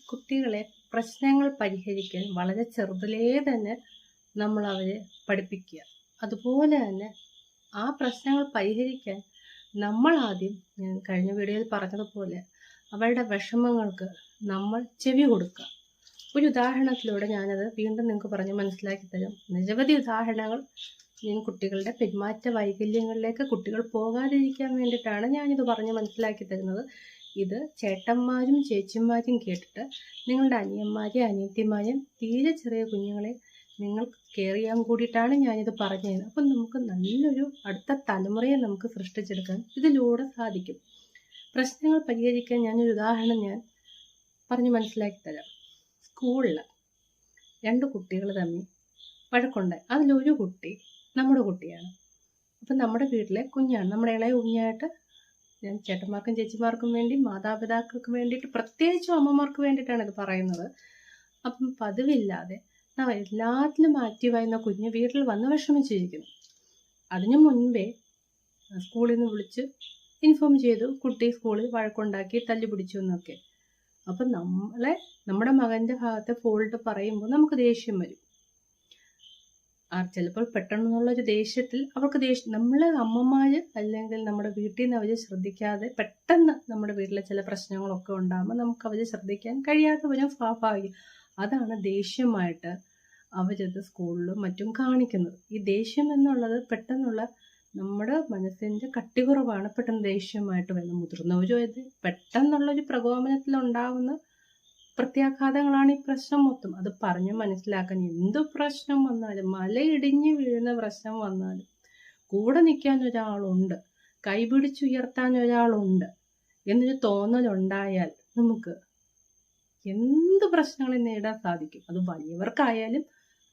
കുട്ടികളെ പ്രശ്നങ്ങൾ പരിഹരിക്കാൻ വളരെ ചെറുതിലേ തന്നെ നമ്മൾ അവരെ പഠിപ്പിക്കുക. അതുപോലെ തന്നെ ആ പ്രശ്നങ്ങൾ പരിഹരിക്കാൻ നമ്മൾ ആദ്യം, ഞാൻ കഴിഞ്ഞ വീഡിയോയിൽ പറഞ്ഞതുപോലെ, അവരുടെ വിഷമങ്ങൾക്ക് നമ്മൾ ചെവി കൊടുക്കുക. ഒരു ഉദാഹരണത്തിലൂടെ ഞാനത് വീണ്ടും നിങ്ങൾക്ക് പറഞ്ഞ് മനസ്സിലാക്കി തരാം. നിരവധി ഉദാഹരണങ്ങൾ ഞാൻ കുട്ടികളുടെ പെരുമാറ്റ വൈകല്യങ്ങളിലേക്ക് കുട്ടികൾ പോകാതിരിക്കാൻ വേണ്ടിയിട്ടാണ് ഞാനിത് പറഞ്ഞ് മനസ്സിലാക്കി തരുന്നത്. ഇത് ചേട്ടന്മാരും ചേച്ചിമാരും കേട്ടിട്ട് നിങ്ങളുടെ അനിയന്മാരെയും അനിയത്തിമാരെയും തീരെ ചെറിയ കുഞ്ഞുങ്ങളെ നിങ്ങൾക്ക് കെയർ ചെയ്യാൻ കൂടിയിട്ടാണ് ഞാനിത് പറഞ്ഞത്. അപ്പം നമുക്ക് നല്ലൊരു അടുത്ത തലമുറയെ നമുക്ക് സൃഷ്ടിച്ചെടുക്കാൻ ഇതിലൂടെ സാധിക്കും. പ്രശ്നങ്ങൾ പരിഹരിക്കാൻ ഞാനൊരു ഉദാഹരണം ഞാൻ പറഞ്ഞ് മനസ്സിലാക്കി തരാം. സ്കൂളിൽ 2 കുട്ടികൾ തമ്മിൽ വഴക്കുണ്ടായി. അതിലൊരു കുട്ടി നമ്മുടെ കുട്ടിയാണ്. അപ്പം നമ്മുടെ വീട്ടിലെ കുഞ്ഞാണ്, നമ്മുടെ ഇളയ കുഞ്ഞായിട്ട് ഞാൻ ചേട്ടന്മാർക്കും ചേച്ചിമാർക്കും വേണ്ടി, മാതാപിതാക്കൾക്ക് വേണ്ടിയിട്ട്, പ്രത്യേകിച്ചും അമ്മമാർക്ക് വേണ്ടിയിട്ടാണ് ഇത് പറയുന്നത്. അപ്പം പതിവില്ലാതെ എല്ലാത്തിലും ആക്റ്റീവായിരുന്ന കുഞ്ഞ് വീട്ടിൽ വന്ന് വിഷമിച്ചിരിക്കുന്നു. അതിനു മുൻപേ സ്കൂളിൽ നിന്ന് വിളിച്ച് ഇൻഫോം ചെയ്തു, കുട്ടി സ്കൂളിൽ വഴക്കുണ്ടാക്കി തല്ലുപിടിച്ചു എന്നൊക്കെ. അപ്പം നമ്മുടെ മകൻ്റെ ഭാഗത്തെ ഫോൾട്ട് പറയുമ്പോൾ നമുക്ക് ദേഷ്യം വരും. ചിലപ്പോൾ പെട്ടെന്നുള്ളൊരു ദേഷ്യത്തിൽ അവർക്ക് നമ്മൾ അമ്മമാർ അല്ലെങ്കിൽ നമ്മുടെ വീട്ടിൽ നിന്ന് അവർ ശ്രദ്ധിക്കാതെ പെട്ടെന്ന് നമ്മുടെ വീട്ടിലെ ചില പ്രശ്നങ്ങളൊക്കെ ഉണ്ടാകുമ്പോൾ നമുക്ക് അവരെ ശ്രദ്ധിക്കാൻ കഴിയാത്തവരും സ്വാഭാവികം. അതാണ് ദേഷ്യമായിട്ട് അവരത് സ്കൂളിലും മറ്റും കാണിക്കുന്നത്. ഈ ദേഷ്യം എന്നുള്ളത് പെട്ടെന്നുള്ള നമ്മുടെ മനസ്സിൻ്റെ കട്ടികുറവാണ് പെട്ടെന്ന് ദേഷ്യമായിട്ട് വരുന്നത്. മുതിർന്നവരും അത് പെട്ടെന്നുള്ളൊരു പ്രകോപനത്തിലുണ്ടാകുന്ന പ്രത്യാഘാതങ്ങളാണ് ഈ പ്രശ്നം മൊത്തം. അത് പറഞ്ഞ് മനസ്സിലാക്കാൻ, എന്ത് പ്രശ്നം വന്നാലും, മലയിടിഞ്ഞ് വീഴുന്ന പ്രശ്നം വന്നാലും കൂടെ നിൽക്കാൻ ഒരാളുണ്ട്, കൈപിടിച്ചുയർത്താൻ ഒരാളുണ്ട് എന്നൊരു തോന്നലുണ്ടായാൽ നമുക്ക് എന്ത് പ്രശ്നങ്ങളും നേടാൻ സാധിക്കും. അത് വലിയവർക്കായാലും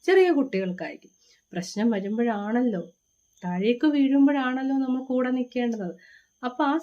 ചെറിയ കുട്ടികൾക്കായിരിക്കും. പ്രശ്നം വരുമ്പോഴാണല്ലോ, താഴേക്ക് വീഴുമ്പോഴാണല്ലോ നമ്മൾ കൂടെ നിൽക്കേണ്ടത്. അപ്പം ആ